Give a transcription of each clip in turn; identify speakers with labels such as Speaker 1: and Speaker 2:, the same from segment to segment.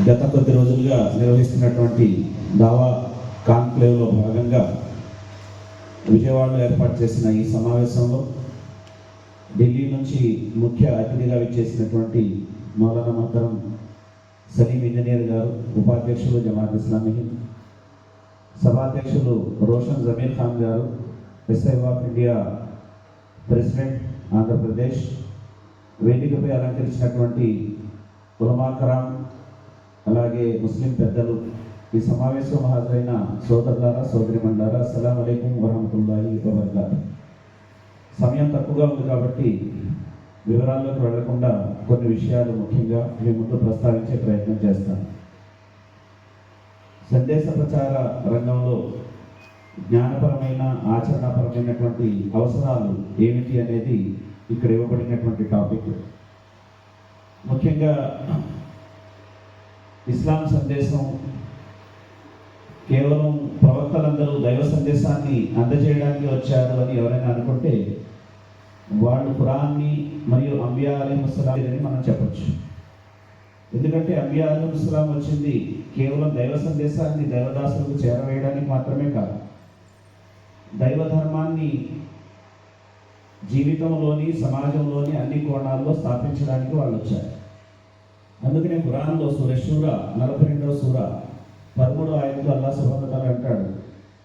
Speaker 1: గత కొద్ది రోజులుగా నిర్వహిస్తున్నటువంటి దావా కాన్క్లేవ్లో భాగంగా విజయవాడలో ఏర్పాటు చేసిన ఈ సమావేశంలో ఢిల్లీ నుంచి ముఖ్య అతిథిగా విచ్చేసినటువంటి మౌలానా మొహతరం సలీం ఇంజనీర్ గారు, ఉపాధ్యక్షులు జమాత్ ఇస్లామీ హింద్, సభాధ్యక్షులు రోషన్ జమీర్ ఖాన్ గారు, SI of India president Andhra Pradesh, వేదికపై అలంకరించినటువంటి ఉలమా కరాం, అలాగే ముస్లిం పెద్దలు, ఈ సమావేశం హాజరైన సోదరులారా, సోదరిమణులారా, అస్సలాము అలైకుం వరహమతుల్లాహి వబరకాతుహు. సమయం తక్కువగా ఉంది కాబట్టి వివరాల్లోకి వెళ్లకుండా కొన్ని విషయాలు ముఖ్యంగా మీ ముందు ప్రస్తావించే ప్రయత్నం చేస్తాను. సందేశ ప్రచార రంగంలో జ్ఞానపరమైన, ఆచరణపరమైనటువంటి అవసరాలు ఏమిటి అనేది ఇక్కడ ఇవ్వబడినటువంటి టాపిక్. ముఖ్యంగా ఇస్లాం సందేశం కేవలం ప్రవక్తలందరూ దైవ సందేశాన్ని అందజేయడానికి వచ్చారు అని ఎవరైనా అనుకుంటే వాళ్ళు ఖురాన్ని మరియు అంబియా అలైహిస్సలాం అని మనం చెప్పచ్చు. ఎందుకంటే అంబియా అలైహిస్సలాం వచ్చింది కేవలం దైవ సందేశాన్ని దైవదాసులకు చేరవేయడానికి మాత్రమే కాదు, దైవ ధర్మాన్ని జీవితంలోని, సమాజంలోని అన్ని కోణాల్లో స్థాపించడానికి వాళ్ళు వచ్చారు. అందుకనే ఖురాన్లో సూర షూరా 42వ సూర 13వ ఆయతలో అల్లాహ్ సుబ్హానహు వ తఆలా అంటాడు,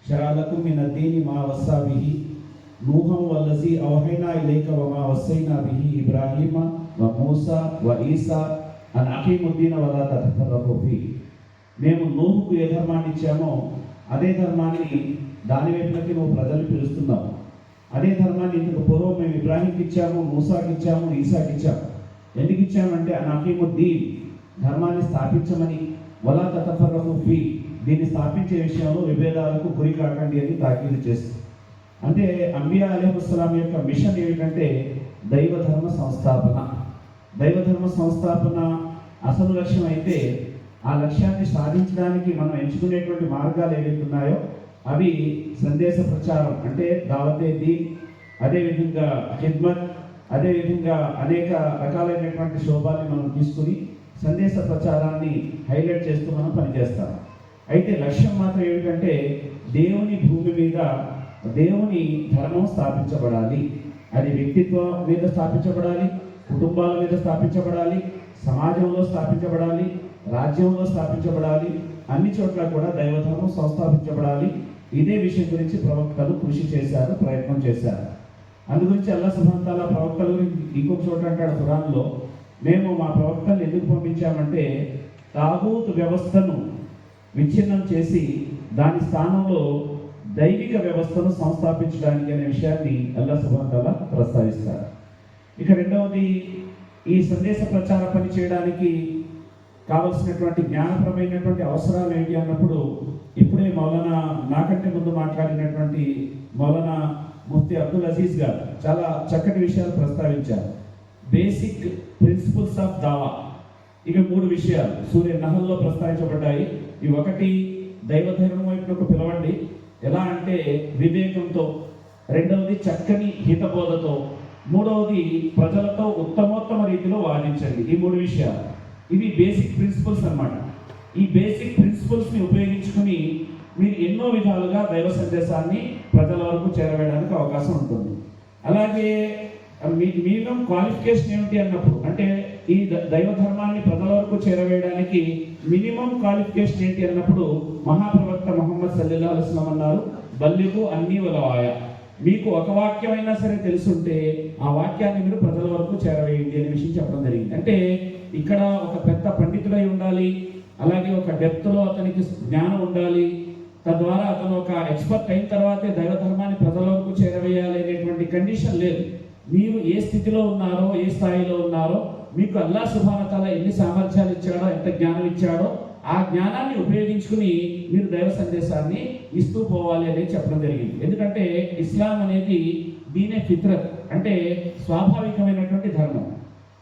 Speaker 1: షరఅలకుం మినద్దీని మా వస్సా బిహి నూహం వల్లజీ అవహైనా ఇలైక వమా వస్సైనా బిహి ఇబ్రాహీమ వ మూసా వ ఈసా అన్ అకీముద్దీన వలా తతఫర్రఖు ఫీహి. మేము నూహుకు ఏ ధర్మాన్ని ఇచ్చామో అదే ధర్మాన్ని దాని వైపునకి నువ్వు ప్రజలు పిలుస్తున్నావు. అదే ధర్మాన్ని ఇందుకు పూర్వం మేము ఇబ్రాహీంకి ఇచ్చాము, మూసాకి ఇచ్చాము, ఈసాకి ఇచ్చాము. ఎందుకు ఇచ్చామంటే అనాకీముద్దీన్, ధర్మాన్ని స్థాపించమని, వలా తతఫర్రఖు ఫీహి, దీన్ని స్థాపించే విషయంలో విభేదాలకు గురి కాకండి అని తాకీదు చేస్తుంది. అంటే అంబియా అలైహిస్సలాం యొక్క మిషన్ ఏమిటంటే దైవ ధర్మ సంస్థాపన. దైవ ధర్మ సంస్థాపన అసలు లక్ష్యం అయితే ఆ లక్ష్యాన్ని సాధించడానికి మనం ఎంచుకునేటువంటి మార్గాలు ఏవైతే ఉన్నాయో అవి సందేశ ప్రచారం అంటే దావతే దీన్, అదేవిధంగా ఖిద్మత్, అదేవిధంగా అనేక రకాలైనటువంటి శోభాన్ని మనం తీసుకుని సందేశ ప్రచారాన్ని హైలైట్ చేస్తూ మనం పనిచేస్తాం. అయితే లక్ష్యం మాత్రం ఏమిటంటే దేవుని భూమి మీద దేవుని ధర్మం స్థాపించబడాలి. అది వ్యక్తిత్వం మీద స్థాపించబడాలి, కుటుంబాల మీద స్థాపించబడాలి, సమాజంలో స్థాపించబడాలి, రాజ్యంలో స్థాపించబడాలి, అన్ని చోట్ల కూడా దైవధర్మం సంస్థాపించబడాలి. ఇదే విషయం గురించి ప్రవక్తలు కృషి చేశారు, ప్రయత్నం చేశారు. అందుగురించి అల్లాహ్ సుబ్హానహు వ తఆలా ప్రవక్తలు ఇంకొక చోట అంటాడు ఖురాన్లో, మేము మా ప్రవక్తలు ఎందుకు పంపించామంటే తాగూత్ వ్యవస్థను విచ్ఛిన్నం చేసి దాని స్థానంలో దైవిక వ్యవస్థను సంస్థాపించడానికి అనే విషయాన్ని అల్లాహ్ సుబ్హానహు వ తఆలా ప్రస్తావిస్తారు. ఇక రెండవది, ఈ సందేశ ప్రచార పని చేయడానికి కావలసినటువంటి జ్ఞానపరమైనటువంటి అవసరాలు ఏంటి అన్నప్పుడు ఇప్పుడే మౌలానా నాకంటే ముందు మాట్లాడినటువంటి మౌలానా ముఫ్తీ అబ్దుల్ అజీజ్ గారు చాలా చక్కటి విషయాలు ప్రస్తావించారు. బేసిక్ ప్రిన్సిపల్స్ ఆఫ్ దావా. ఇక 3 విషయాలు సూర్య నహల్లో ప్రస్తావించబడ్డాయి. ఇవి ఒకటి, దైవధర్మం వైపునకు పిలవండి, ఎలా అంటే వివేకంతో. రెండవది చక్కని హితబోధతో. మూడవది ప్రజలతో ఉత్తమోత్తమ రీతిలో వాదించండి. ఈ 3 విషయాలు ఇవి బేసిక్ ప్రిన్సిపల్స్ అన్నమాట. ఈ బేసిక్ ప్రిన్సిపల్స్ని ఉపయోగించుకుని మీరు ఎన్నో విధాలుగా దైవ సందేశాన్ని ప్రజల వరకు చేరవేయడానికి అవకాశం ఉంటుంది. అలాగే మినిమం క్వాలిఫికేషన్ ఏమిటి అన్నప్పుడు, అంటే ఈ దైవ ధర్మాన్ని ప్రజల వరకు చేరవేయడానికి మినిమం క్వాలిఫికేషన్ ఏంటి అన్నప్పుడు మహాప్రవక్త ముహమ్మద్ సల్లల్లాహు అలైహి వసల్లం అన్నారు, బల్లిగు అన్నీ వలవాయ. మీకు ఒక వాక్యమైనా సరే తెలుసుంటే ఆ వాక్యాన్ని మీరు ప్రజల వరకు చేరవేయండి అనే విషయం చెప్పడం జరిగింది. అంటే ఇక్కడ ఒక పెద్ద పండితుడై ఉండాలి, అలాగే ఒక డెప్త్లో అతనికి జ్ఞానం ఉండాలి, తద్వారా అతను ఒక ఎక్స్పర్ట్ అయిన తర్వాతే దైవ ధర్మాన్ని ప్రజల వరకు చేరవేయాలి అనేటువంటి కండిషన్ లేదు. మీరు ఏ స్థితిలో ఉన్నారో, ఏ స్థాయిలో ఉన్నారో, మీకు అల్లాహ్ సుబ్హానహు వ తఆలా ఎన్ని సామర్థ్యాలు ఇచ్చాడో, ఎంత జ్ఞానం ఇచ్చాడో ఆ జ్ఞానాన్ని ఉపయోగించుకుని మీరు దైవ సందేశాన్ని ఇస్తూ పోవాలి అనేది చెప్పడం జరిగింది. ఎందుకంటే ఇస్లాం అనేది దీనే ఫిత్రత్, అంటే స్వాభావికమైనటువంటి ధర్మం.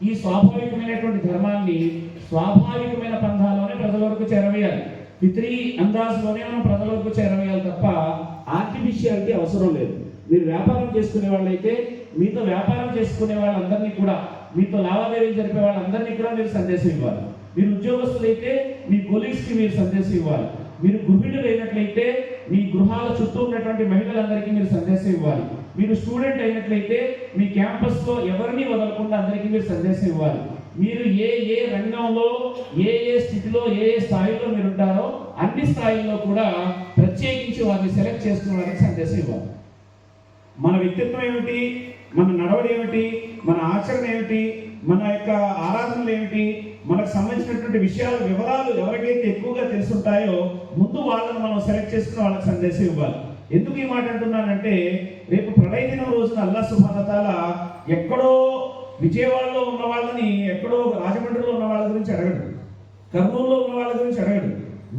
Speaker 1: ఈ స్వాభావికమైనటువంటి ధర్మాన్ని స్వాభావికమైన పంథాలోనే ప్రజల వరకు చేరవేయాలి, ఫిత్రీ అందాజులోనే మనం ప్రజల వరకు చేరవేయాలి తప్ప ఆర్టిఫిషియాలిటీ అవసరం లేదు. మీరు వ్యాపారం చేసుకునే వాళ్ళైతే మీతో వ్యాపారం చేసుకునే వాళ్ళందరినీ కూడా, మీతో లావాదేవీలు జరిపే వాళ్ళందరినీ కూడా మీరు సందేశం ఇవ్వాలి. మీరు ఉద్యోగస్తులైతే మీ కొలీగ్స్కి మీరు సందేశం ఇవ్వాలి. మీరు గృహిణులు అయినట్లయితే మీ గృహాల చుట్టూ ఉన్నటువంటి మహిళలందరికీ మీరు సందేశం ఇవ్వాలి. మీరు స్టూడెంట్ అయినట్లయితే మీ క్యాంపస్లో ఎవరిని వదలకుండా అందరికీ మీరు సందేశం ఇవ్వాలి. మీరు ఏ రంగంలో ఏ స్థితిలో ఏ స్థాయిలో మీరు ఉంటారో అన్ని స్థాయిల్లో కూడా ప్రత్యేకించి వారిని సెలెక్ట్ చేసుకున్న వారికి సందేశం ఇవ్వాలి. మన వ్యక్తిత్వం ఏమిటి, మన నడవడి ఏమిటి, మన ఆచరణ ఏమిటి, మన యొక్క ఆరాధనలు ఏమిటి, మనకు సంబంధించినటువంటి విషయాల వివరాలు ఎవరికైతే ఎక్కువగా తెలుసుంటాయో ముందు వాళ్ళని మనం సెలెక్ట్ చేసుకుని వాళ్ళకి సందేశం ఇవ్వాలి. ఎందుకు ఈ మాట అంటున్నానంటే, రేపు ప్రళయ దినం రోజున అల్లాహ్ సుబ్హానహు వ తఆలా ఎక్కడో విజయవాడలో ఉన్న వాళ్ళని ఎక్కడో రాజమండ్రిలో ఉన్న వాళ్ళ గురించి అడగడు, కర్నూలులో ఉన్న వాళ్ళ గురించి అడగడు.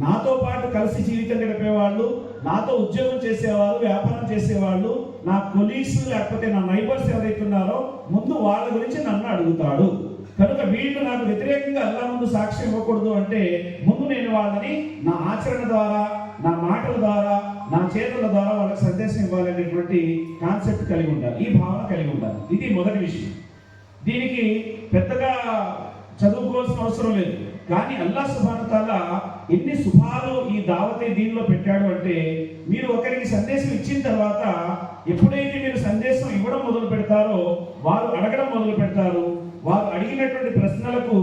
Speaker 1: నాతో పాటు కలిసి జీవితం గడిపేవాళ్ళు, నాతో ఉద్యోగం చేసేవాళ్ళు, వ్యాపారం చేసేవాళ్ళు, నా కొలీగ్స్ లేకపోతే నా నైబర్స్ ఎవరైతే ఉన్నారో ముందు వాళ్ళ గురించి నన్ను అడుగుతాడు. కనుక వీళ్ళు నాకు వ్యతిరేకంగా అల్లాహ్ ముందు సాక్ష్యం ఇవ్వకూడదు అంటే ముందు నేను వాళ్ళని నా ఆచరణ ద్వారా, నా మాటల ద్వారా, నా చేతుల ద్వారా వాళ్ళకి సందేశం ఇవ్వాలనేటువంటి కాన్సెప్ట్ కలిగి ఉండాలి, ఈ భావన కలిగి ఉండాలి. ఇది మొదటి విషయం. దీనికి పెద్దగా చదువుకోవాల్సిన అవసరం లేదు. కానీ అల్లాహ్ సుబ్హానహు వ తఆలా ఎన్ని శుభాలు ఈ దావతే దీనిలో పెట్టాడు అంటే, మీరు ఒకరికి సందేశం ఇచ్చిన తర్వాత ఎప్పుడైతే మీరు సందేశం ఇవ్వడం మొదలు పెడతారో వారు అడగడం మొదలు పెడతారు. వారు అడిగినటువంటి ప్రశ్నలకు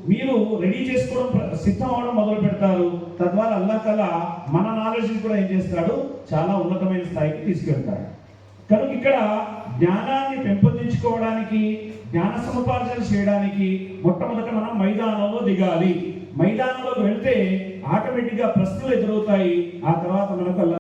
Speaker 1: మీరు రెడీ చేసుకోవడం, సిద్ధం అవడం మొదలు పెడతారు. తద్వారా అల్లాహ్ తఆలా మన నాలెడ్జ్ని కూడా ఏం చేస్తాడు, చాలా ఉన్నతమైన స్థాయికి తీసుకెళ్తాడు. కనుక ఇక్కడ జ్ఞానాన్ని పెంపొందించుకోవడానికి, జ్ఞాన సముపార్జన చేయడానికి మొట్టమొదట మనం మైదానంలో దిగాలి. మైదానంలోకి వెళ్తే ఆటోమేటిక్గా ప్రశ్నలు ఎదురవుతాయి. ఆ తర్వాత మనకు